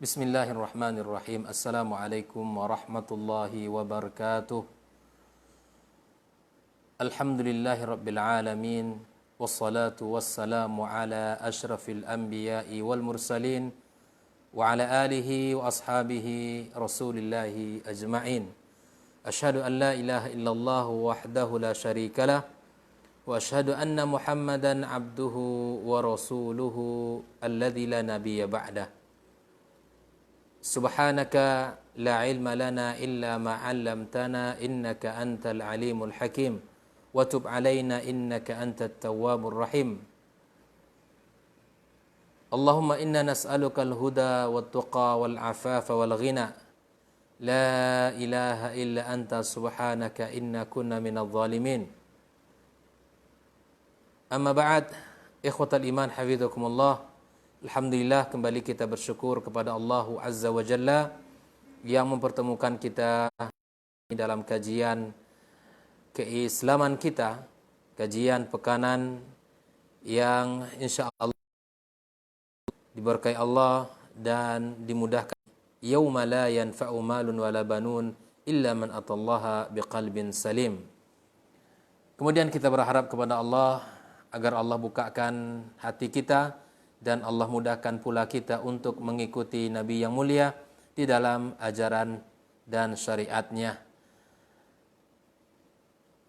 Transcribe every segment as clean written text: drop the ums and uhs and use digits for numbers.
Bismillahirrahmanirrahim. Assalamualaikum warahmatullahi wabarakatuh. Alhamdulillahi rabbil alamin. Wassalatu wassalamu ala ashrafil anbiya'i wal mursalin. Wa ala alihi wa ashabihi rasulillahi ajma'in. Ashhadu an la ilaha illallah wahdahu la syarikalah. Wa ashhadu anna Muhammadan abduhu wa rasuluhu alladzi la nabiyya ba'dah. Subhanaka la ilma lana illa ma 'allamtana innaka antal alimul hakim wa tub 'alaina innaka antat tawwabur rahim. Allahumma inna nas'aluka al-huda wat tuqa wal 'afafa wal ghina. La ilaha illa anta subhanaka inna kunna minadh dhalimin. Amma ba'd, ikhwatal iman hafizakumullah. Alhamdulillah, kembali kita bersyukur kepada Allah Azza wa Jalla yang mempertemukan kita dalam kajian keislaman kita, kajian pekanan yang insya Allah diberkahi Allah dan dimudahkan. Yauma la yanfa'u malun wala banun illa man atallaha biqalbin salim. Kemudian kita berharap kepada Allah agar Allah bukakan hati kita dan Allah mudahkan pula kita untuk mengikuti Nabi yang mulia di dalam ajaran dan syariatnya.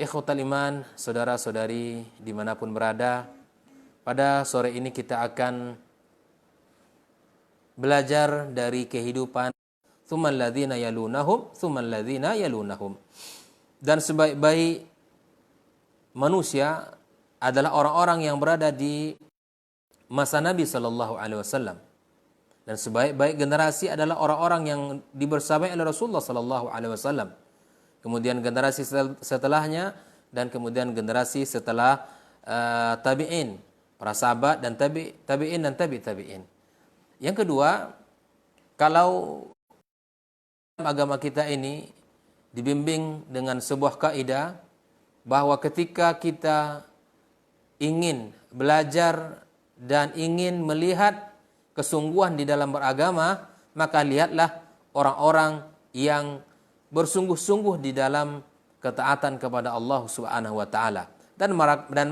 Ikhwatal iman, saudara-saudari dimanapun berada, pada sore ini kita akan belajar dari kehidupan tsummal ladzina yalunahum, tsummal ladzina yalunahum. Dan sebaik-baik manusia adalah orang-orang yang berada di masa Nabi SAW. Dan sebaik-baik generasi adalah orang-orang yang dibersamai oleh Rasulullah SAW. Kemudian generasi setelahnya dan kemudian generasi setelah tabi'in, para sahabat dan tabi'in dan tabi'in. Yang kedua, kalau agama kita ini dibimbing dengan sebuah kaidah bahwa ketika kita ingin belajar dan ingin melihat kesungguhan di dalam beragama, maka lihatlah orang-orang yang bersungguh-sungguh di dalam ketaatan kepada Allah Subhanahu wa taala. Dan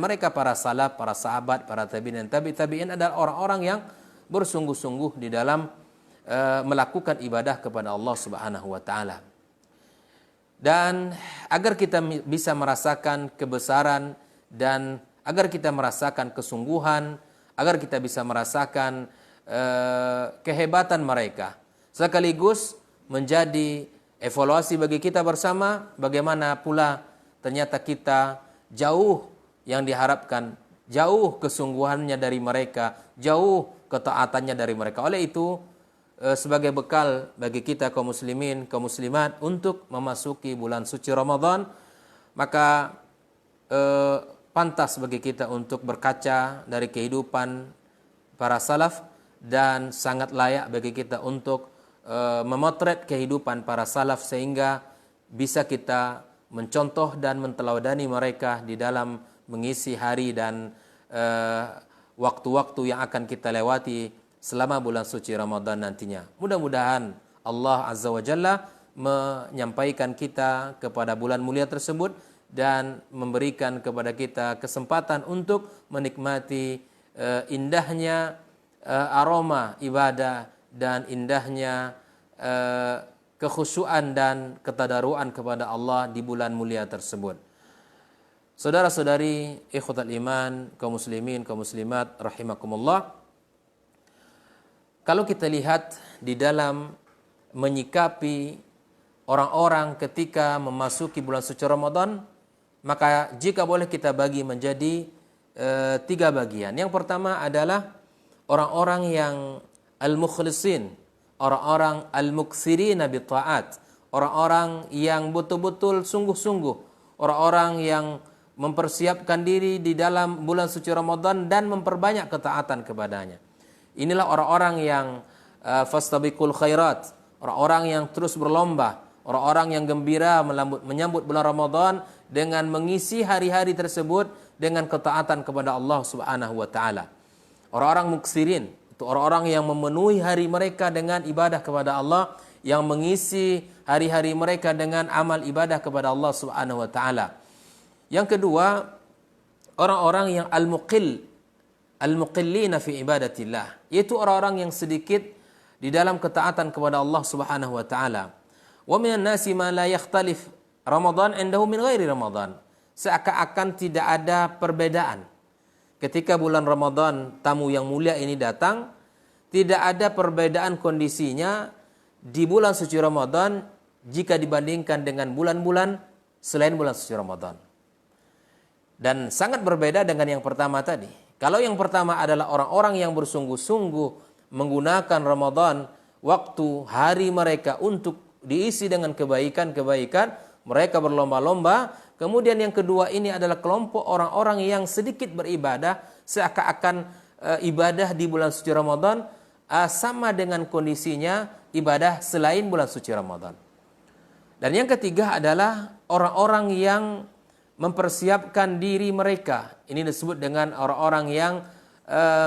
mereka para salaf, para sahabat, para tabi'in dan tabi'in adalah orang-orang yang bersungguh-sungguh di dalam melakukan ibadah kepada Allah Subhanahu wa taala. Dan agar kita bisa merasakan kebesaran dan agar kita merasakan kesungguhan, agar kita bisa merasakan kehebatan mereka, sekaligus menjadi evaluasi bagi kita bersama bagaimana pula ternyata kita jauh yang diharapkan, jauh kesungguhannya dari mereka, jauh ketaatannya dari mereka. Oleh itu sebagai bekal bagi kita kaum muslimin, kaum muslimat untuk memasuki bulan suci Ramadan, maka pantas bagi kita untuk berkaca dari kehidupan para salaf dan sangat layak bagi kita untuk memotret kehidupan para salaf sehingga bisa kita mencontoh dan menteladani mereka di dalam mengisi hari dan waktu-waktu yang akan kita lewati selama bulan suci Ramadan nantinya. Mudah-mudahan Allah Azza wa Jalla menyampaikan kita kepada bulan mulia tersebut dan memberikan kepada kita kesempatan untuk menikmati indahnya aroma ibadah dan indahnya kekhusyuan dan ketadaruan kepada Allah di bulan mulia tersebut. Saudara-saudari ikhwatal iman, kaum muslimin, kaum muslimat rahimakumullah. Kalau kita lihat di dalam menyikapi orang-orang ketika memasuki bulan suci Ramadan, maka jika boleh kita bagi menjadi 3 bagian. Yang pertama adalah orang-orang yang al-mukhlisin, orang-orang al-muktsirina bi ta'at, orang-orang yang betul-betul sungguh-sungguh, orang-orang yang mempersiapkan diri di dalam bulan suci Ramadan dan memperbanyak ketaatan kepadanya. Inilah orang-orang yang fastabiqul khairat, orang-orang yang terus berlomba, orang-orang yang gembira menyambut bulan Ramadan dengan mengisi hari-hari tersebut dengan ketaatan kepada Allah Subhanahu wa taala. Orang-orang muksirin, Itu orang-orang yang memenuhi hari mereka dengan ibadah kepada Allah, yang mengisi hari-hari mereka dengan amal ibadah kepada Allah Subhanahu wa taala. Yang kedua, orang-orang yang al-muqillina fi ibadatillah, yaitu orang-orang yang sedikit di dalam ketaatan kepada Allah Subhanahu wa taala. Wa minan nasi ma la yakhtalif Ramadan indahu min ghairi Ramadan. Seakan-akan tidak ada perbedaan. Ketika bulan Ramadan tamu yang mulia ini datang, tidak ada perbedaan kondisinya di bulan suci Ramadan jika dibandingkan dengan bulan-bulan selain bulan suci Ramadan. Dan sangat berbeda dengan yang pertama tadi. Kalau yang pertama adalah orang-orang yang bersungguh-sungguh menggunakan Ramadan, waktu hari mereka untuk diisi dengan kebaikan-kebaikan, mereka berlomba-lomba. Kemudian yang kedua ini adalah kelompok orang-orang yang sedikit beribadah, seakan-akan ibadah di bulan suci Ramadan sama dengan kondisinya ibadah selain bulan suci Ramadan. Dan yang ketiga adalah orang-orang yang mempersiapkan diri mereka. Ini disebut dengan orang-orang yang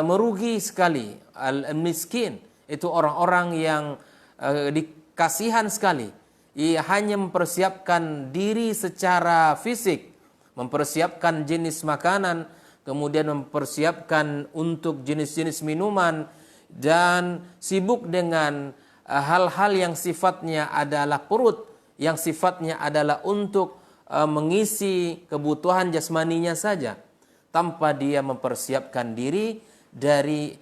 merugi sekali. Al-miskin, itu orang-orang yang dikasihan sekali. Ia hanya mempersiapkan diri secara fisik, mempersiapkan jenis makanan, kemudian mempersiapkan untuk jenis-jenis minuman, dan sibuk dengan hal-hal yang sifatnya adalah perut, yang sifatnya adalah untuk mengisi kebutuhan jasmaninya saja, tanpa dia mempersiapkan diri dari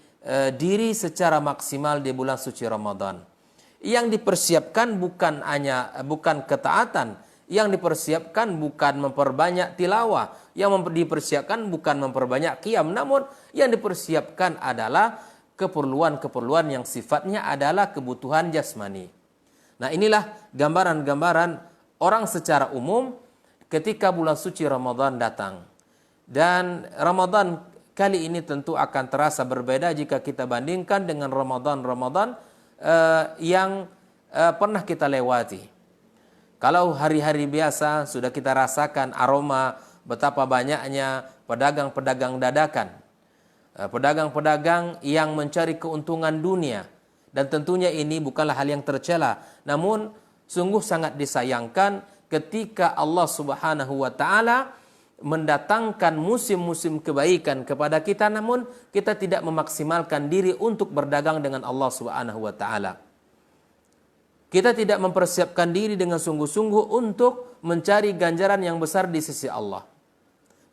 diri secara maksimal di bulan suci Ramadan. Yang dipersiapkan bukan ketaatan, yang dipersiapkan bukan memperbanyak tilawah, yang dipersiapkan bukan memperbanyak qiyam, namun yang dipersiapkan adalah keperluan-keperluan yang sifatnya adalah kebutuhan jasmani. Nah, inilah gambaran-gambaran orang secara umum ketika bulan suci Ramadan datang. Dan Ramadan kali ini tentu akan terasa berbeda jika kita bandingkan dengan Ramadan-Ramadan yang pernah kita lewati. Kalau hari-hari biasa sudah kita rasakan aroma betapa banyaknya pedagang-pedagang dadakan, pedagang-pedagang yang mencari keuntungan dunia, dan tentunya ini bukanlah hal yang tercela, namun sungguh sangat disayangkan ketika Allah Subhanahu wa taala mendatangkan musim-musim kebaikan kepada kita, namun kita tidak memaksimalkan diri untuk berdagang dengan Allah Subhanahu wa taala. Kita tidak mempersiapkan diri dengan sungguh-sungguh untuk mencari ganjaran yang besar di sisi Allah.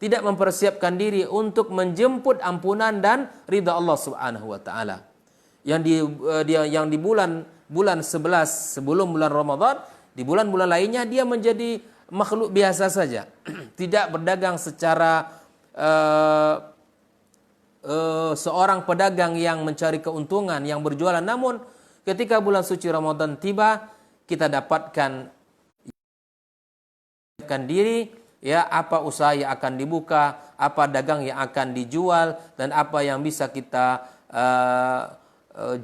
Tidak mempersiapkan diri untuk menjemput ampunan dan ridha Allah Subhanahu wa taala. Yang di bulan 11 sebelum bulan Ramadan, di bulan-bulan lainnya dia menjadi makhluk biasa saja, tidak berdagang secara seorang pedagang yang mencari keuntungan, yang berjualan. Namun ketika bulan suci Ramadan tiba, kita dapatkan diri, ya, apa usaha yang akan dibuka, apa dagang yang akan dijual, dan apa yang bisa kita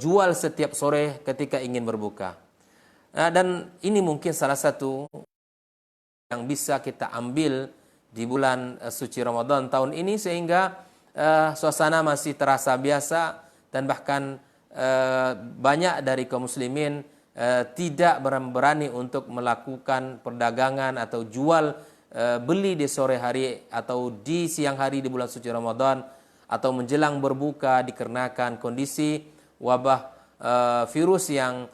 jual setiap sore ketika ingin berbuka. Nah, dan ini mungkin salah satu yang bisa kita ambil di bulan suci Ramadan tahun ini, sehingga suasana masih terasa biasa, dan bahkan banyak dari kaum muslimin tidak berani untuk melakukan perdagangan atau jual beli di sore hari atau di siang hari di bulan suci Ramadan, atau menjelang berbuka dikarenakan kondisi wabah virus yang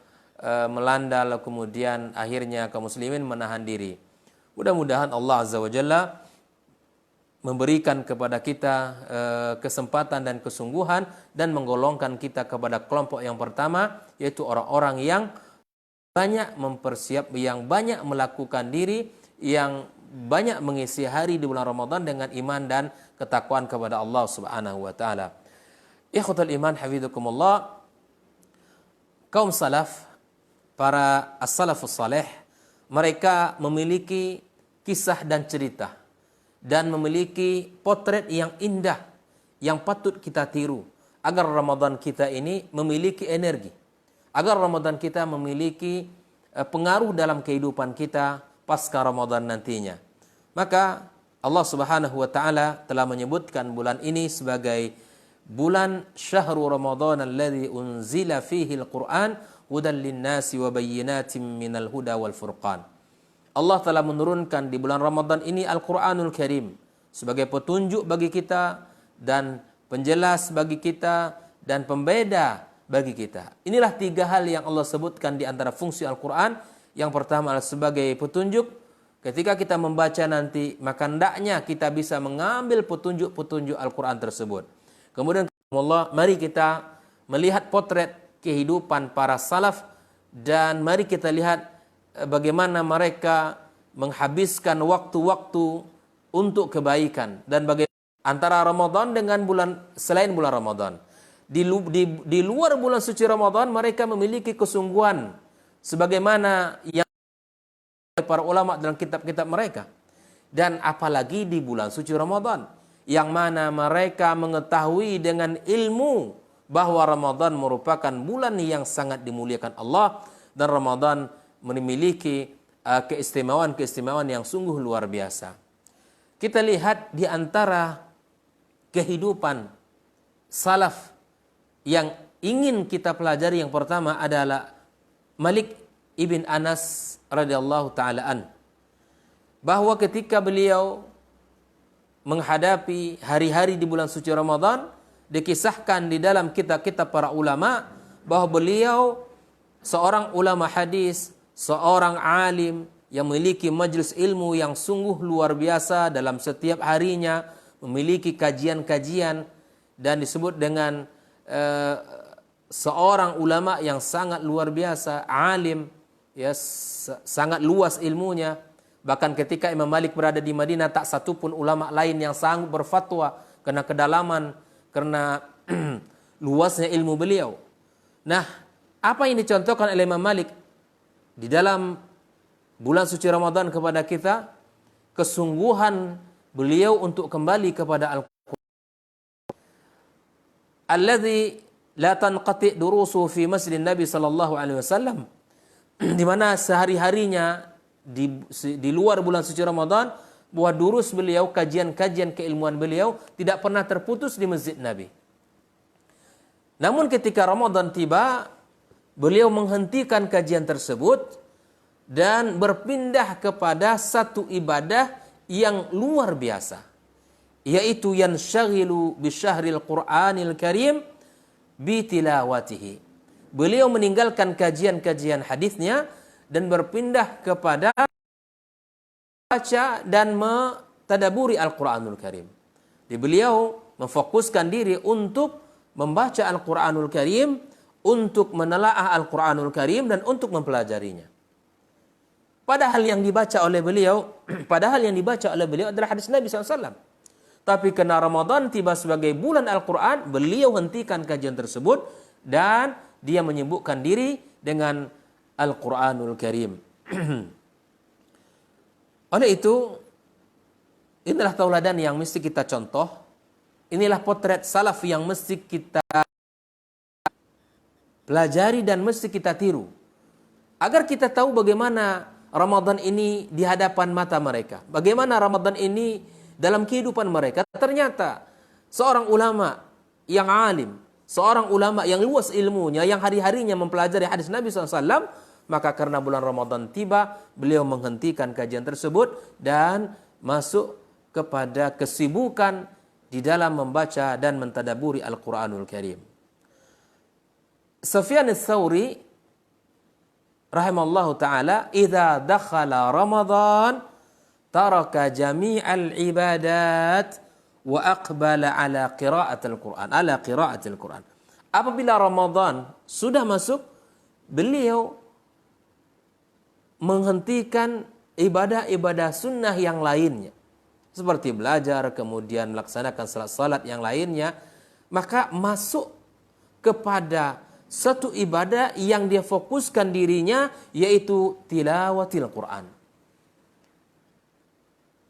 melanda, lalu kemudian akhirnya kaum muslimin menahan diri. Mudah-mudahan Allah Azza wa Jalla memberikan kepada kita kesempatan dan kesungguhan, dan menggolongkan kita kepada kelompok yang pertama, yaitu orang-orang yang banyak yang banyak melakukan diri, yang banyak mengisi hari di bulan Ramadan dengan iman dan ketakwaan kepada Allah Subhanahu wa taala. Ikhwatul iman hafizakumullah, kaum salaf, para as-salafus saleh, mereka memiliki kisah dan cerita, dan memiliki potret yang indah yang patut kita tiru, agar Ramadan kita ini memiliki energi, agar Ramadan kita memiliki pengaruh dalam kehidupan kita pasca Ramadan nantinya. Maka Allah Subhanahu wa taala telah menyebutkan bulan ini sebagai bulan syahrul Ramadan alladzi unzila fihi al-Qur'an hudan lin-nasi wa bayyinatin minal huda wal furqan. Allah telah menurunkan di bulan Ramadan ini Al-Qur'anul Karim sebagai petunjuk bagi kita dan penjelas bagi kita dan pembeda bagi kita. Inilah 3 hal yang Allah sebutkan di antara fungsi Al-Quran. Yang pertama adalah sebagai petunjuk. Ketika kita membaca nanti, maka hendaknya kita bisa mengambil petunjuk-petunjuk Al-Quran tersebut. Kemudian Allah, mari kita melihat potret kehidupan para salaf dan mari kita lihat bagaimana mereka menghabiskan waktu-waktu untuk kebaikan dan bagaimana antara Ramadan dengan selain bulan Ramadan. Di luar bulan suci Ramadan mereka memiliki kesungguhan sebagaimana yang para ulama dalam kitab-kitab mereka. Dan apalagi di bulan suci Ramadan yang mana mereka mengetahui dengan ilmu bahwa Ramadan merupakan bulan yang sangat dimuliakan Allah dan Ramadan memiliki keistimewaan-keistimewaan yang sungguh luar biasa. Kita lihat di antara kehidupan salaf yang ingin kita pelajari, yang pertama adalah Malik ibn Anas radhiyallahu taala an, bahwa ketika beliau menghadapi hari-hari di bulan suci Ramadan, dikisahkan di dalam kitab-kitab para ulama bahwa beliau seorang ulama hadis, seorang alim yang memiliki majelis ilmu yang sungguh luar biasa dalam setiap harinya, memiliki kajian-kajian dan disebut dengan seorang ulama yang sangat luar biasa, alim, ya, sangat luas ilmunya. Bahkan ketika Imam Malik berada di Madinah, tak satu pun ulama lain yang sanggup berfatwa karena kedalaman, karena luasnya ilmu beliau. Nah, apa yang dicontohkan oleh Imam Malik di dalam bulan suci Ramadan kepada kita? Kesungguhan beliau untuk kembali kepada Al-Quran. Alladzi la tanqati durusu fi masjid Nabi sallallahu alaihi wasallam, di mana sehari-harinya di luar bulan suci Ramadan bahwa durus beliau, kajian-kajian keilmuan beliau tidak pernah terputus di masjid Nabi. Namun ketika Ramadan tiba, beliau menghentikan kajian tersebut dan berpindah kepada satu ibadah yang luar biasa, yaitu yanshaghilu bisyahril Qur'anil Karim bitilawatihi. Beliau meninggalkan kajian-kajian hadisnya dan berpindah kepada baca dan mentadaburi Al-Quranul Karim. Beliau memfokuskan diri untuk membaca Al-Quranul Karim, untuk menelaah Al-Quranul Karim dan untuk mempelajarinya. Padahal yang dibaca oleh beliau adalah hadis Nabi SAW. Tapi karena Ramadan tiba sebagai bulan Al-Quran, beliau hentikan kajian tersebut dan dia menyibukkan diri dengan Al-Quranul Karim. Oleh itu, inilah tauladan yang mesti kita contoh. Inilah potret salaf yang mesti kita pelajari dan mesti kita tiru. Agar kita tahu bagaimana Ramadan ini di hadapan mata mereka. Bagaimana Ramadan ini dalam kehidupan mereka. Ternyata seorang ulama yang alim, seorang ulama yang luas ilmunya, yang hari-harinya mempelajari hadis Nabi SAW, maka karena bulan Ramadan tiba, beliau menghentikan kajian tersebut dan masuk kepada kesibukan di dalam membaca dan mentadaburi Al-Quranul Karim. Sufyan ats-Tsauri rahimallahu ta'ala, idza dakhala Ramadan taraka jami'al ibadat wa aqbala ala qira'atil Quran. Apabila Ramadan sudah masuk, beliau menghentikan ibadah-ibadah sunnah yang lainnya, seperti belajar, kemudian melaksanakan salat-salat yang lainnya, maka masuk kepada satu ibadah yang dia fokuskan dirinya, yaitu tilawatil Quran.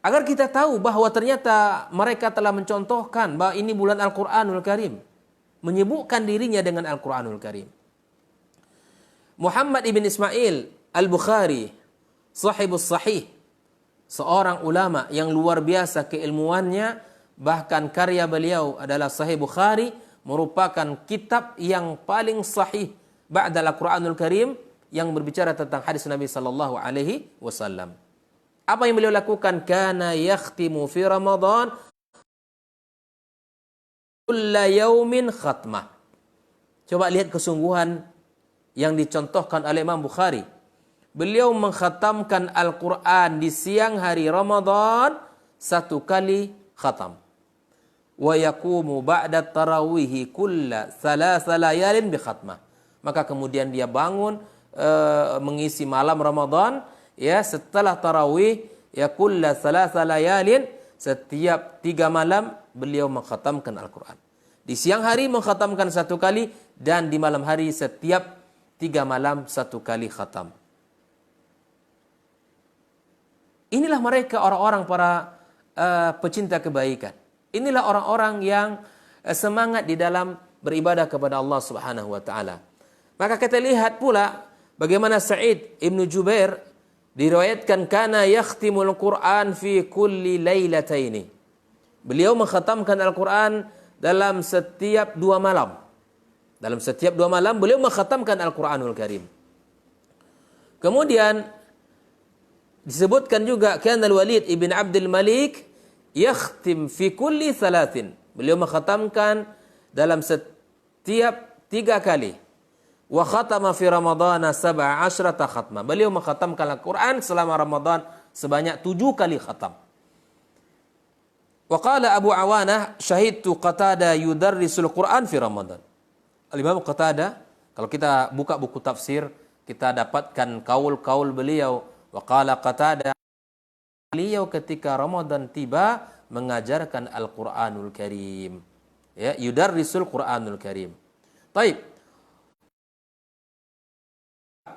Agar kita tahu bahwa ternyata mereka telah mencontohkan bahwa ini bulan Al-Quranul Karim, menyibukkan dirinya dengan Al-Quranul Karim. Muhammad ibn Ismail Al-Bukhari, sahibus sahih, seorang ulama yang luar biasa keilmuannya, bahkan karya beliau adalah Sahih Bukhari, merupakan kitab yang paling sahih ba'da Al-Qur'anul Karim yang berbicara tentang hadis Nabi sallallahu alaihi wasallam. Apa yang beliau lakukan? Kana yakhtimu fi Ramadan kulla yaumin khatmah. Coba lihat kesungguhan yang dicontohkan oleh Imam Bukhari. Beliau mengkhatamkan Al-Quran di siang hari Ramadan 1 kali khatam. Wa yaqumu ba'da tarawihi kulla 3 layalin bi khatmah. Maka kemudian dia bangun mengisi malam Ramadan ya setelah tarawih ya kulla 3 layalin, setiap 3 malam beliau mengkhatamkan Al-Quran. Di siang hari mengkhatamkan 1 kali dan di malam hari setiap 3 malam 1 kali khatam. Inilah mereka orang-orang para pecinta kebaikan. Inilah orang-orang yang semangat di dalam beribadah kepada Allah Subhanahu wa taala. Maka kita lihat pula bagaimana Sa'id Ibn Jubair diriwayatkan kana yakhtimul Quran fi kulli lailataini. Beliau mengkhatamkan Al-Quran dalam setiap 2 malam. Dalam setiap 2 malam beliau mengkhatamkan Al-Quranul Karim. Kemudian disebutkan juga kana Al-Walid ibn Abdul Malik yakhtim fi kulli 3. Beliau mengkhatamkan dalam setiap 3 kali. Wa khatama fi Ramadhan 17 khatmah. Beliau mengkhatamkan Al-Quran selama Ramadan sebanyak 7 kali khatam. Wa qala Abu Awanah syahidtu Qatada yudarrisul Quran fi Ramadan. Al-Imam Qatada, kalau kita buka buku tafsir, kita dapatkan kaul-kaul beliau. Wa qala Qatada, beliau ketika Ramadan tiba mengajarkan Al-Quranul Karim. Ya, yudarrisul Quranul Karim. Taib.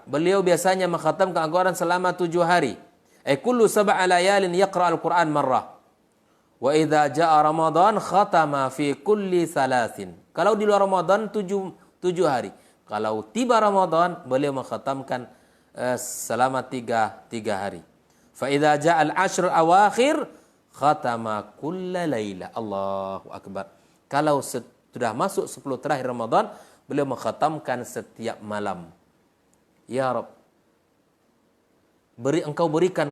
Beliau biasanya mengkhatamkan Al-Quran selama 7 hari. Kullu 7 layalin yaqra Al-Quran marrah. Wa idza jaa Ramadan khatama fi kulli 3. Kalau di luar Ramadan 7 hari. Kalau tiba Ramadan beliau mengkhatamkan selama 3 hari. Fa idza jaa al-ashr awakhir khatama kulla laila. Allahu akbar. Kalau sudah masuk 10 terakhir Ramadan, beliau mengkhatamkan setiap malam. Ya Rabb, Engkau berikan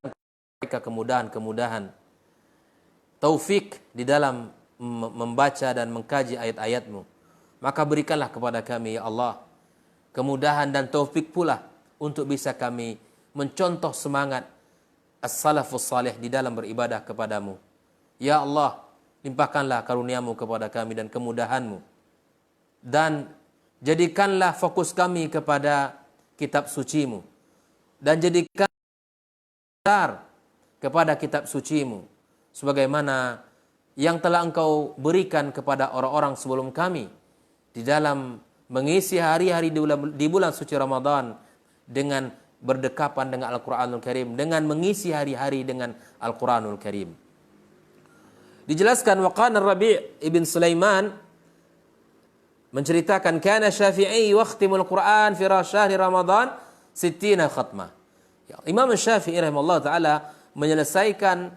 mereka kemudahan-kemudahan, taufik di dalam membaca dan mengkaji ayat-ayat-Mu. Maka berikanlah kepada kami, ya Allah, kemudahan dan taufik pula untuk bisa kami mencontoh semangat as-salafus salih di dalam beribadah kepadamu. Ya Allah, limpahkanlah karunia-Mu kepada kami dan kemudahan-Mu. Dan jadikanlah fokus kami kepada kitab suci-Mu. Dan jadikan kepada kitab suci-Mu sebagaimana yang telah Engkau berikan kepada orang-orang sebelum kami di dalam mengisi hari-hari di bulan suci Ramadan dengan berdekapan dengan Al-Quranul Karim, dengan mengisi hari-hari dengan Al-Quranul Karim. Dijelaskan waqana Rabi' ibn Sulaiman menceritakan kana Syafi'i yakhtimul Quran fi syahri Ramadan 60 khatmah. Ya, Imam Syafi'i rahimahullah taala menyelesaikan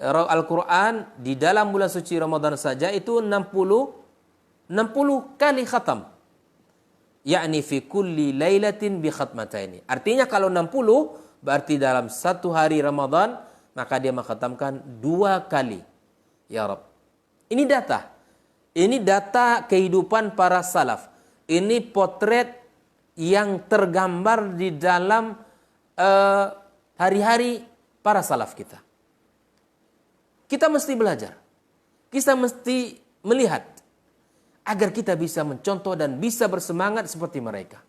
Al-Quran di dalam bulan suci Ramadan saja itu 60 kali khatam. Yakni fi kulli lailatin bi khatmataini. Artinya kalau 60 berarti dalam 1 hari Ramadan maka dia mengkhatamkan 2 kali. Ya Rabb. Ini data. Ini data kehidupan para salaf. Ini potret yang tergambar di dalam hari-hari para salaf kita. Kita mesti belajar. Kita mesti melihat agar kita bisa mencontoh dan bisa bersemangat seperti mereka.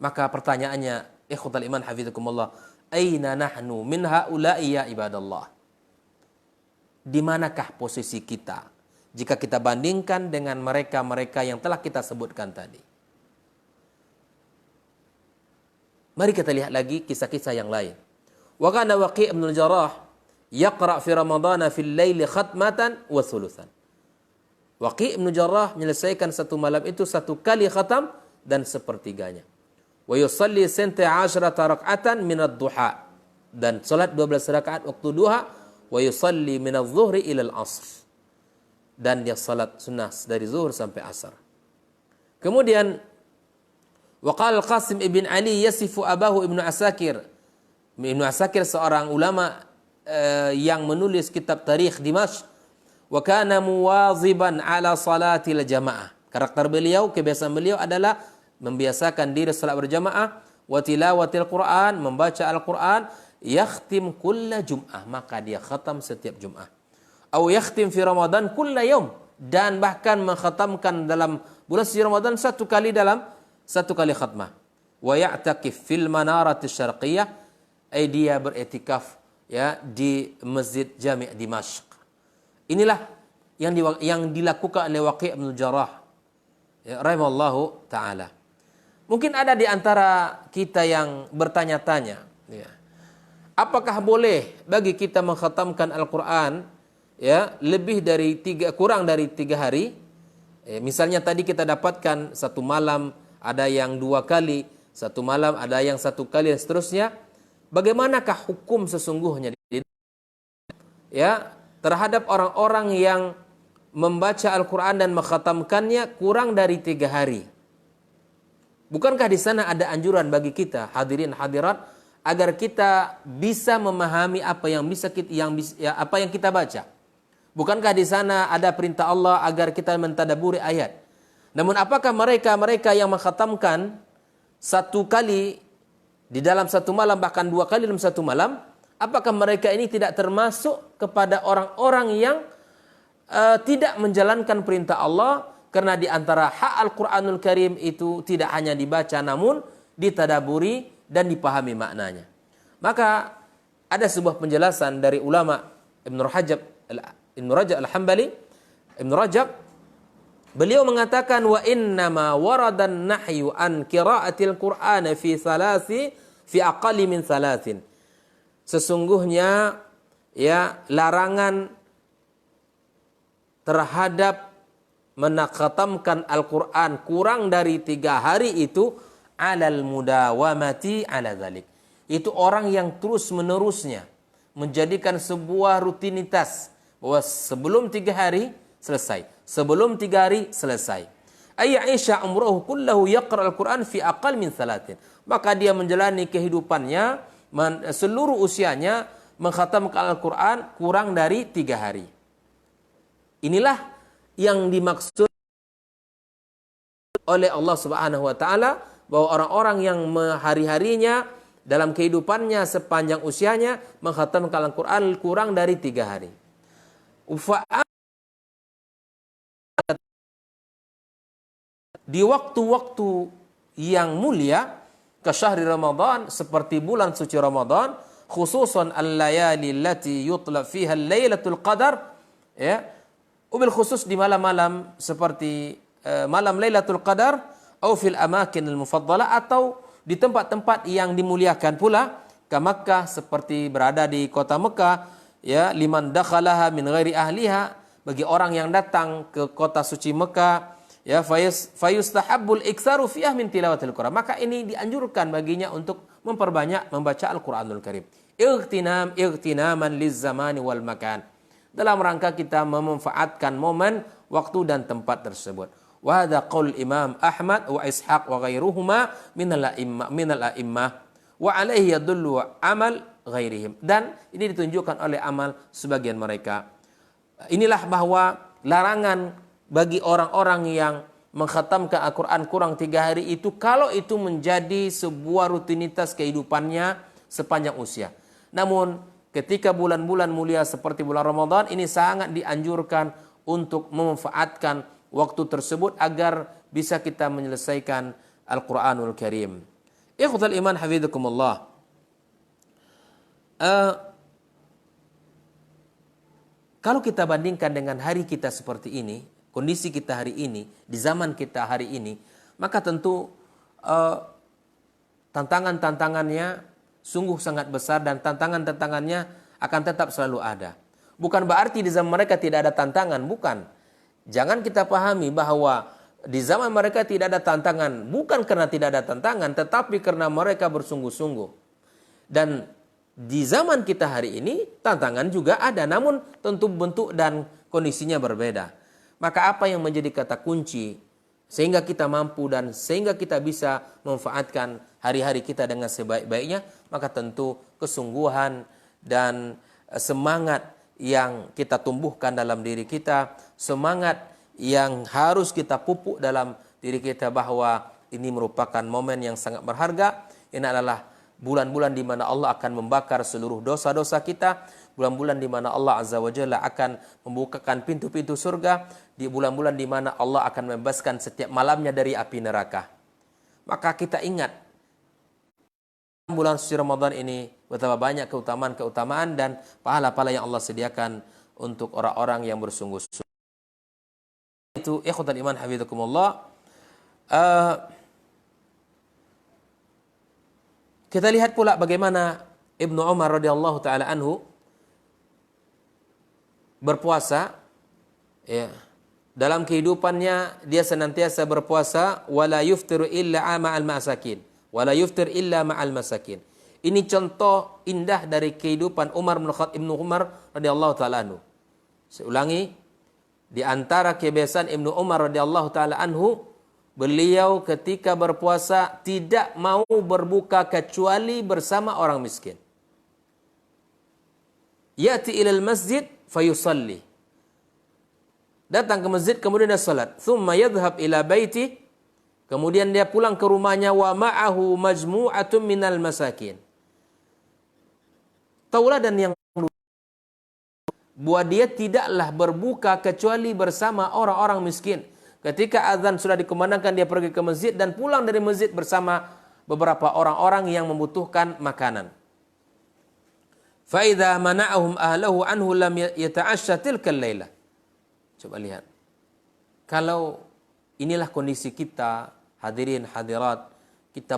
Maka pertanyaannya, ikhwatal iman hafizakumullah, aina nahnu min haula'i ya ibadallah? Di manakah posisi kita jika kita bandingkan dengan mereka-mereka yang telah kita sebutkan tadi? Mari kita lihat lagi kisah-kisah yang lain. Wa kana Waqi' ibn al-Jarrah yaqra' fi Ramadan fil laili khatmatan wa thuluthan. Waqi' ibn Jarrah menyelesaikan 1 malam itu 1 kali khatam dan sepertiganya. Wa yusalli 12 rak'atan min ad-duha, dan salat 12 rakaat waktu duha. Wa yusalli min adh-dhuhri ila al-'asr. dan dia salat sunnah dari zuhur sampai asar. Kemudian waqal Qasim ibn Ali yasifu abahu Ibnu Asakir. Ibnu Asakir seorang ulama yang menulis kitab tarikh Dimashq, wa kana muwaziban ala salatil jamaah. Karakter beliau, kebiasaan beliau adalah membiasakan diri salat berjamaah, wa tilawatil Quran, membaca Al-Quran, yakhtim kulla Jum'ah, maka dia khatam setiap Jum'ah. Au yakhtim fi Ramadan kulla yaum, dan bahkan mengkhatamkan dalam bulan suci Ramadan satu kali khatmah. Wa ya'takif fil manarati syarqiyah, dia beretikaf ya di Masjid Jami' Dimashq. Inilah yang dilakukan oleh Waqi' bin Jarrah ya, rahimallahu taala. Mungkin ada di antara kita yang bertanya-tanya, ya, apakah boleh bagi kita mengkhatamkan Al-Quran ya kurang dari 3 hari? Misalnya tadi kita dapatkan satu malam ada yang 2 kali, satu malam ada yang 1 kali dan seterusnya. Bagaimanakah hukum sesungguhnya ya terhadap orang-orang yang membaca Al-Quran dan mengkhatamkannya kurang dari 3 hari? Bukankah di sana ada anjuran bagi kita hadirin hadirat agar kita bisa memahami apa yang kita baca? Bukankah di sana ada perintah Allah agar kita mentadaburi ayat? Namun apakah mereka yang mengkhatamkan 1 kali di dalam 1 malam, bahkan 2 kali dalam 1 malam, apakah mereka ini tidak termasuk kepada orang-orang yang tidak menjalankan perintah Allah? Karena di antara hak Al-Quranul Karim itu tidak hanya dibaca namun ditadaburi dan dipahami maknanya. Maka ada sebuah penjelasan dari ulama Ibnu Rajab Al-Hambali. Ibnu Rajab beliau mengatakan wa innama waradan nahyu an qiraatil Qur'an fi aqalli min 3. Sesungguhnya ya larangan terhadap menakhatamkan Al-Quran kurang dari 3 hari itu alal mudawamati ala dzalik. Itu orang yang terus menerusnya menjadikan sebuah rutinitas bahwa sebelum 3 hari selesai, sebelum 3 hari selesai. Aisyah umruhu kullahu yaqra al-Quran fi aqal min 3. Maka dia menjalani kehidupannya seluruh usianya mengkhatamkan Al-Quran kurang dari 3 hari. Inilah yang dimaksud oleh Allah Subhanahu wa taala bahwa orang-orang yang hari-harinya dalam kehidupannya sepanjang usianya mengkhatamkan Al-Qur'an kurang dari 3 hari. Di waktu-waktu yang mulia ke syahri Ramadan seperti bulan suci Ramadan, khususan al-layali allati yutla fiha al-lailatul qadar ya. Ubil khusus di malam-malam seperti malam Lailatul Qadar atau fil amakin al-mufaddalah, atau di tempat-tempat yang dimuliakan pula, ke Makkah seperti berada di kota Mekah ya, liman dakhalaha min ghairi ahliha, bagi orang yang datang ke kota suci Mekah ya, fayustahabbul iktsaru fiyah min tilawatil Qur'an, maka ini dianjurkan baginya untuk memperbanyak membaca Al-Qur'anul Karim. Igtinaman lizzamani wal makan, dalam rangka kita memanfaatkan momen, waktu dan tempat tersebut. Wa hadza qaul Imam Ahmad wa Ishaq wa ghairuhuma minal a'immah wa alaihi yadullu amal ghairihim, dan ini ditunjukkan oleh amal sebagian mereka. Inilah bahwa larangan bagi orang-orang yang mengkhatamkan Al-Quran kurang 3 hari itu kalau itu menjadi sebuah rutinitas kehidupannya sepanjang usia. Namun ketika bulan-bulan mulia seperti bulan Ramadan ini sangat dianjurkan untuk memanfaatkan waktu tersebut agar bisa kita menyelesaikan Al-Quranul Karim. Ikhwatal iman hafizakumullah. Kalau kita bandingkan dengan hari kita seperti ini, kondisi kita hari ini, di zaman kita hari ini, maka tentu tantangan-tantangannya sungguh sangat besar dan tantangan-tantangannya akan tetap selalu ada. Bukan berarti di zaman mereka tidak ada tantangan, bukan. Jangan kita pahami bahwa di zaman mereka tidak ada tantangan, bukan karena tidak ada tantangan, tetapi karena mereka bersungguh-sungguh. Dan di zaman kita hari ini tantangan juga ada, namun tentu bentuk dan kondisinya berbeda. Maka apa yang menjadi kata kunci sehingga kita mampu dan sehingga kita bisa memanfaatkan hari-hari kita dengan sebaik-baiknya? Maka tentu kesungguhan dan semangat yang kita tumbuhkan dalam diri kita, semangat yang harus kita pupuk dalam diri kita bahwa ini merupakan momen yang sangat berharga. Ini adalah bulan-bulan di mana Allah akan membakar seluruh dosa-dosa kita, bulan-bulan di mana Allah Azza wa Jalla akan membukakan pintu-pintu surga, di bulan-bulan di mana Allah akan membebaskan setiap malamnya dari api neraka. Maka kita ingat bulan suci Ramadan ini betapa banyak keutamaan-keutamaan dan pahala-pahala yang Allah sediakan untuk orang-orang yang bersungguh-sungguh. Itu ikhwatal iman hafizakumullah. Kita lihat pula bagaimana Ibnu Umar radhiyallahu taala anhu berpuasa, ya. Dalam kehidupannya dia senantiasa berpuasa, wala yuftiru illa ma'al masakin, wala yuftir illa ma'al masakin. Ini contoh indah dari kehidupan Ibnu Umar radhiyallahu taala anhu. Saya ulangi, di antara kebiasaan Ibnu Umar radhiyallahu taala anhu, beliau ketika berpuasa tidak mau berbuka kecuali bersama orang miskin. Ya'ti ilal masjid fayusalli. Datang ke masjid kemudian dia salat. Thumma yadhhab ila baiti. Kemudian dia pulang ke rumahnya, wa ma'ahu majmu'atun minal masakin. Tauladan yang buat dia tidaklah berbuka kecuali bersama orang-orang miskin. Ketika azan sudah dikumandangkan, dia pergi ke masjid dan pulang dari masjid bersama beberapa orang-orang yang membutuhkan makanan. Fa idza mana'ahum ahlahu anhu lam yata'ashsha tilka al-lailah. Coba lihat. Kalau inilah kondisi kita, hadirin hadirat, kita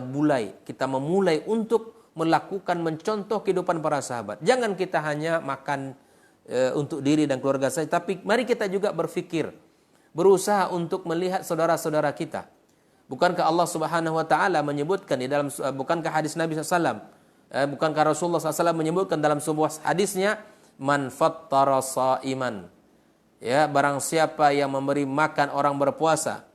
memulai untuk melakukan mencontoh kehidupan para sahabat. Jangan kita hanya makan untuk diri dan keluarga saja, tapi mari kita juga berfikir, berusaha untuk melihat saudara-saudara kita. Bukankah Allah Subhanahu wa taala menyebutkan di dalam, bukankah hadis Nabi SAW, bukankah Rasulullah SAW menyebutkan dalam sebuah hadisnya, man fattara shaiman, ya, barang siapa yang memberi makan orang berpuasa,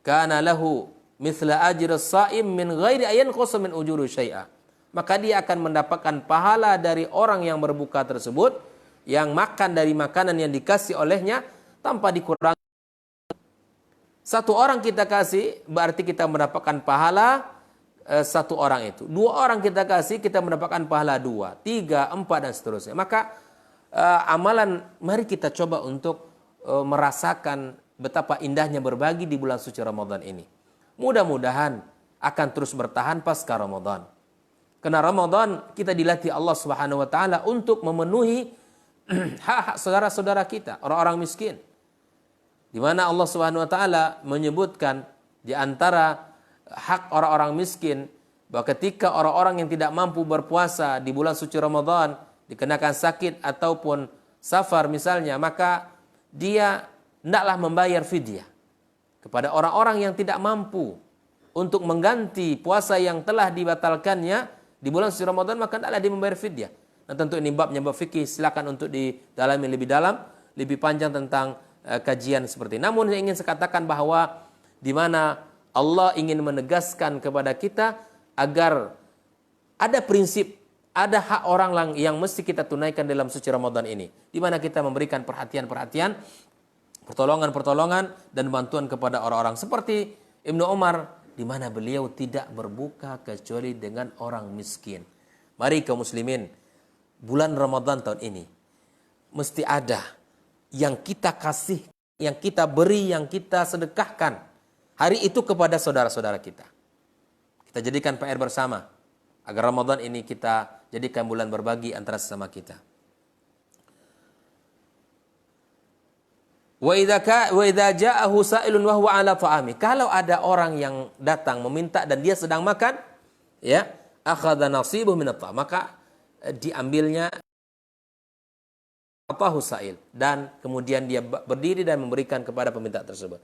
kana lahu mithla ajri shaim min ghairi ayan qasa min ujuri syai'a, maka dia akan mendapatkan pahala dari orang yang berbuka tersebut, yang makan dari makanan yang dikasih olehnya tanpa dikurangi. Satu orang kita kasih berarti kita mendapatkan pahala satu orang itu. Dua orang kita kasih, kita mendapatkan pahala dua, tiga, empat, dan seterusnya. Maka amalan, mari kita coba untuk merasakan betapa indahnya berbagi di bulan suci Ramadan ini. Mudah-mudahan akan terus bertahan pasca Ramadan. Karena Ramadan kita dilatih Allah Subhanahu wa taala untuk memenuhi hak-hak saudara-saudara kita, orang-orang miskin. Di mana Allah Subhanahu wa taala menyebutkan di antara hak orang-orang miskin bahwa ketika orang-orang yang tidak mampu berpuasa di bulan suci Ramadan dikenakan sakit ataupun safar misalnya, maka dia hendaklah membayar fidyah kepada orang-orang yang tidak mampu untuk mengganti puasa yang telah dibatalkannya di bulan suci Ramadan, maka hendaklah dia membayar fidyah. Nah, tentu ini babnya bab fikih, silakan untuk didalami lebih dalam, lebih panjang tentang kajian seperti ini. Namun yang ingin saya katakan bahwa di mana Allah ingin menegaskan kepada kita agar ada prinsip, ada hak orang yang mesti kita tunaikan dalam suci Ramadan ini, di mana kita memberikan perhatian-perhatian, pertolongan-pertolongan dan bantuan kepada orang-orang seperti Ibnu Umar, di mana beliau tidak berbuka kecuali dengan orang miskin. Mari kaum muslimin, bulan Ramadan tahun ini mesti ada yang kita kasih, yang kita beri, yang kita sedekahkan hari itu kepada saudara-saudara kita. Kita jadikan PR bersama agar Ramadan ini kita jadikan bulan berbagi antara sesama kita. Wa idza ja'ahu sa'ilun wa huwa 'ala ta'ami. Kalau ada orang yang datang meminta dan dia sedang makan, ya, akhadha nasibuhu min at-ta'am, maka diambilnya atahu sa'il, dan kemudian dia berdiri dan memberikan kepada peminta tersebut.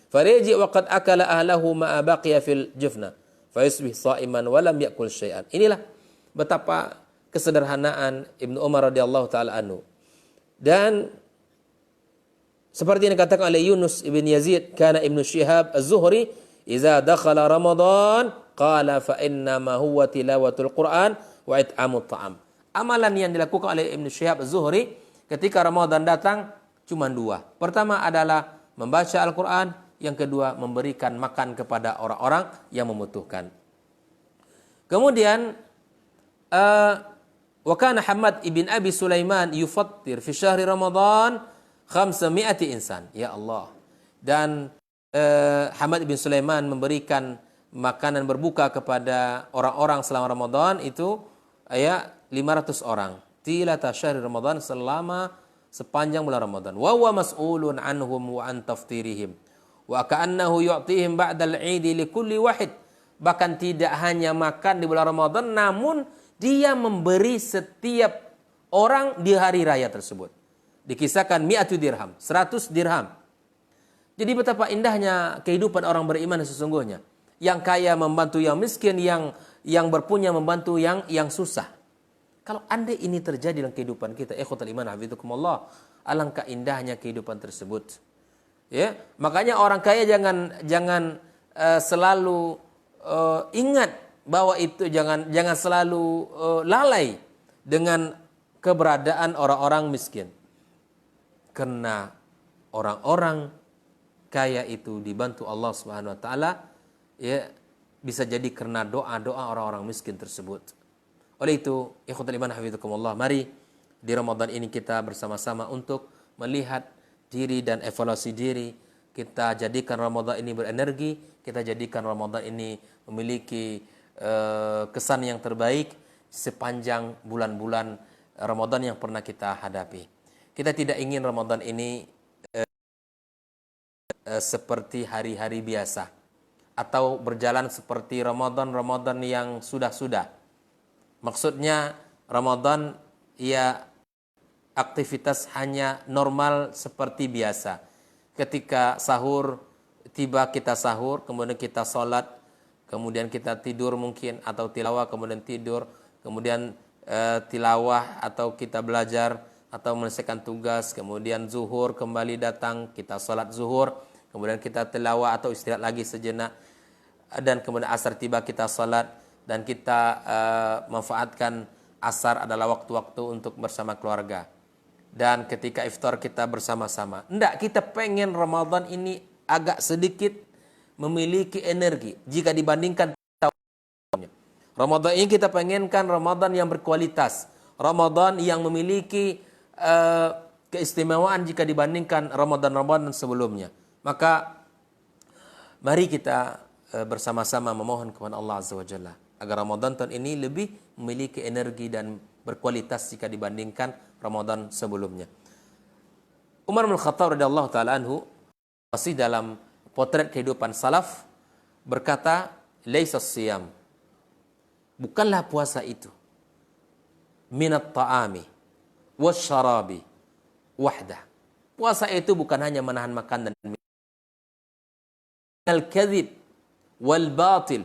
Fariji wa qad akala ahlahu ma baqiya fil jufna fa yusbih sha'iman wa lam yakul syai'an. Inilah betapa kesederhanaan Ibnu Umar radhiyallahu taala anhu. Dan Seperti yang dikatakan oleh Yunus ibn Yazid, kana Ibnu Syihab Az-Zuhri, "Idza dakhala Ramadan, qala fa inna ma huwa tilawatul Qur'an wa it'amut ta'am." Amalan yang dilakukan oleh Ibnu Syihab Az-Zuhri ketika Ramadan datang cuma dua. Pertama adalah membaca Al-Quran, yang kedua memberikan makan kepada orang-orang yang membutuhkan. Kemudian wa kana Hamad ibn Abi Sulaiman yufattir fi syahri Ramadan 500 insan. Ya Allah. Dan Hamad ibn Sulaiman memberikan makanan berbuka kepada orang-orang selama Ramadan itu 500 orang. Tilata syahri Ramadan, selama sepanjang bulan Ramadan. Wa huwa mas'ulun anhum wa an taftirihim. Wa ka'annahu yu'tihim ba'dal 'idi li kulli wahid. Bahkan tidak hanya makan di bulan Ramadan, namun dia memberi setiap orang di hari raya tersebut. Dikisahkan 100 dirham, 100 dirham. Jadi betapa indahnya kehidupan orang beriman sesungguhnya. Yang kaya membantu yang miskin, yang berpunya membantu yang susah. Kalau andai ini terjadi dalam kehidupan kita, ikhwatul iman hafizakumullah, alangkah indahnya kehidupan tersebut. Ya, makanya orang kaya jangan selalu ingat bahwa itu, jangan selalu lalai dengan keberadaan orang-orang miskin. Karena orang-orang kaya itu dibantu Allah Subhanahu wa taala, ya, bisa jadi karena doa-doa orang-orang miskin tersebut. Oleh itu, ikhwatul iman hafizakumullah, mari di Ramadan ini kita bersama-sama untuk melihat diri dan evaluasi diri. Kita jadikan Ramadan ini berenergi, kita jadikan Ramadan ini memiliki kesan yang terbaik sepanjang bulan-bulan Ramadan yang pernah kita hadapi. Kita tidak ingin Ramadan ini seperti hari-hari biasa, atau berjalan seperti Ramadan yang sudah-sudah. Maksudnya Ramadan ya aktivitas hanya normal seperti biasa. Ketika sahur tiba, kita sahur, kemudian kita sholat, kemudian kita tidur mungkin, atau tilawah kemudian tidur, kemudian tilawah atau kita belajar atau menyelesaikan tugas, kemudian zuhur kembali datang, kita sholat zuhur, kemudian kita tilawah atau istirahat lagi sejenak, dan kemudian asar tiba kita sholat, dan kita manfaatkan asar adalah waktu-waktu untuk bersama keluarga. Dan ketika iftar kita bersama-sama. Enggak, kita pengen Ramadan ini agak sedikit memiliki energi jika dibandingkan tahunnya. Ramadan ini kita pengenkan Ramadan yang berkualitas, Ramadan yang memiliki keistimewaan jika dibandingkan Ramadan sebelumnya. Maka mari kita bersama-sama memohon kepada Allah Azza wa Jalla agar Ramadan tahun ini lebih memiliki energi dan berkualitas jika dibandingkan Ramadan sebelumnya. Umar bin Khattab radhiyallahu taala anhu masih dalam potret kehidupan salaf berkata, "Laisa siyam." Bukanlah puasa itu minat ta'ami wasyarabi wahdah. Puasa itu bukan hanya menahan makan dan minum. Al-kadzib wal batil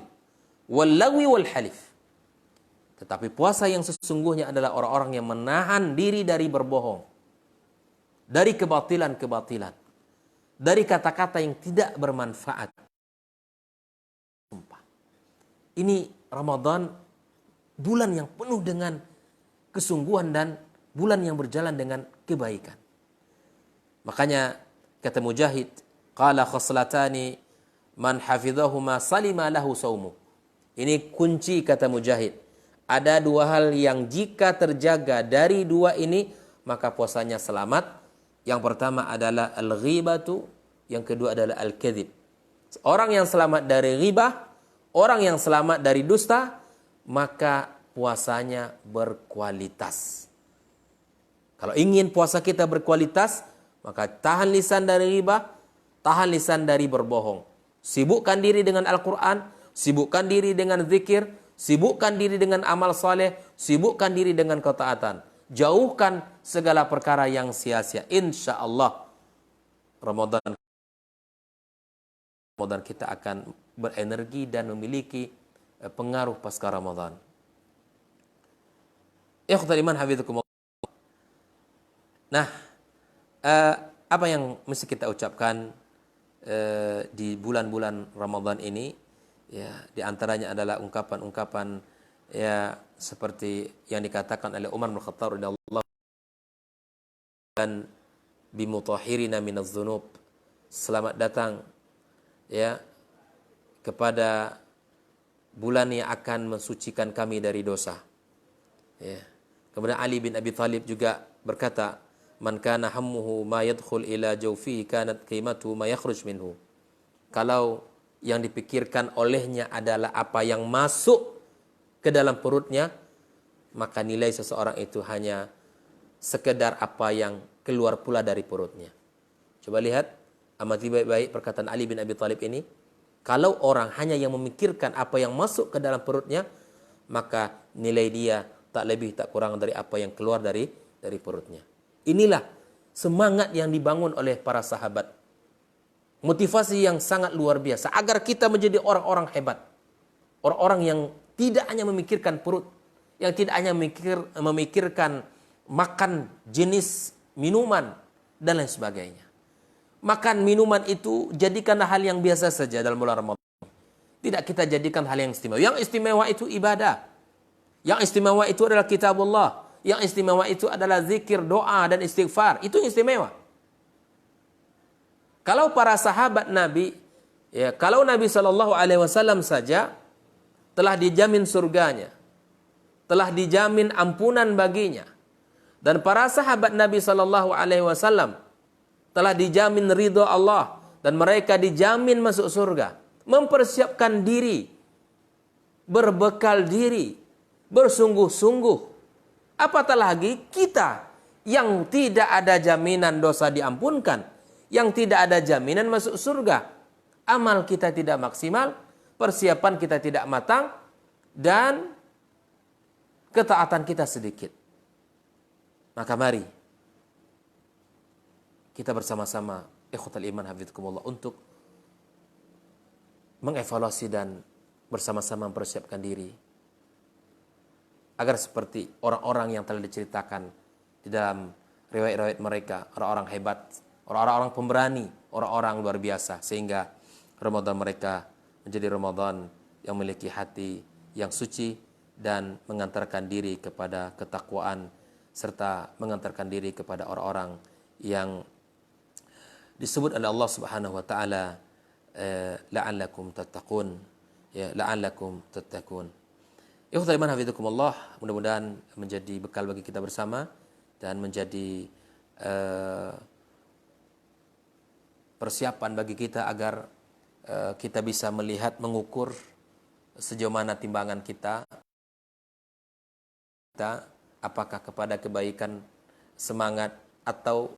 wal lagwi wal halif. Tetapi puasa yang sesungguhnya adalah orang-orang yang menahan diri dari berbohong, dari kebatilan-kebatilan, dari kata-kata yang tidak bermanfaat. Sumpah. Ini Ramadan, bulan yang penuh dengan kesungguhan dan bulan yang berjalan dengan kebaikan. Makanya kata Mujahid, qala khaslatani man hafizahuma salima lahu saumu. Ini kunci kata Mujahid. Ada dua hal yang jika terjaga dari dua ini, maka puasanya selamat. Yang pertama adalah al-ghibatu, yang kedua adalah al-kadzib. Orang yang selamat dari ghibah, orang yang selamat dari dusta, maka puasanya berkualitas. Kalau ingin puasa kita berkualitas, maka tahan lisan dari ghibah, tahan lisan dari berbohong. Sibukkan diri dengan Al-Quran, sibukkan diri dengan zikir, sibukkan diri dengan amal saleh, sibukkan diri dengan ketaatan. Jauhkan segala perkara yang sia-sia. Insya Allah Ramadan kita akan berenergi dan memiliki pengaruh pasca Ramadan. Ikhwatul iman hafizakumullah. Nah, apa yang mesti kita ucapkan di bulan-bulan Ramadan ini? Ya, di antaranya adalah ungkapan-ungkapan ya seperti yang dikatakan oleh Umar bin Khattab radhiyallahu dan bimutahhirina minadz-dzunub. Selamat datang ya kepada bulan yang akan mensucikan kami dari dosa. Ya. Kemudian Ali bin Abi Thalib juga berkata, "Man kana hammuhu ma yadkhul ila jawfihi kanat qimatuhu ma yakhruj minhu." Kalau yang dipikirkan olehnya adalah apa yang masuk ke dalam perutnya, maka nilai seseorang itu hanya sekedar apa yang keluar pula dari perutnya. Coba lihat, amati baik-baik perkataan Ali bin Abi Thalib ini. Kalau orang hanya yang memikirkan apa yang masuk ke dalam perutnya, maka nilai dia tak lebih tak kurang dari apa yang keluar dari perutnya. Inilah semangat yang dibangun oleh para sahabat. Motivasi yang sangat luar biasa agar kita menjadi orang-orang hebat. Orang-orang yang tidak hanya memikirkan perut, yang tidak hanya memikirkan makan jenis minuman dan lain sebagainya. Makan minuman itu jadikanlah hal yang biasa saja dalam bulan Ramadan. Tidak kita jadikan hal yang istimewa. Yang istimewa itu ibadah. Yang istimewa itu adalah kitabullah. Yang istimewa itu adalah zikir, doa, dan istighfar. Itu istimewa. Kalau para sahabat Nabi, ya, kalau Nabi SAW saja telah dijamin surganya, telah dijamin ampunan baginya, dan para sahabat Nabi SAW telah dijamin ridho Allah, dan mereka dijamin masuk surga, mempersiapkan diri, berbekal diri, bersungguh-sungguh. Apatah lagi kita yang tidak ada jaminan dosa diampunkan, yang tidak ada jaminan masuk surga. Amal kita tidak maksimal, persiapan kita tidak matang, dan ketaatan kita sedikit. Maka mari kita bersama-sama ikhwatal iman hafidzukumullah untuk mengevaluasi dan bersama-sama mempersiapkan diri agar seperti orang-orang yang telah diceritakan di dalam riwayat-riwayat mereka, orang-orang hebat, orang-orang pemberani, orang-orang luar biasa, sehingga Ramadan mereka menjadi Ramadan yang memiliki hati yang suci dan mengantarkan diri kepada ketakwaan serta mengantarkan diri kepada orang-orang yang disebut oleh Allah Subhanahu wa taala la'allakum tattaqun, ya, la'allakum tattaqun. Ikhwatul iman hafizakumullah, mudah-mudahan menjadi bekal bagi kita bersama dan menjadi persiapan bagi kita agar kita bisa melihat, mengukur sejauh mana timbangan kita apakah kepada kebaikan, semangat, atau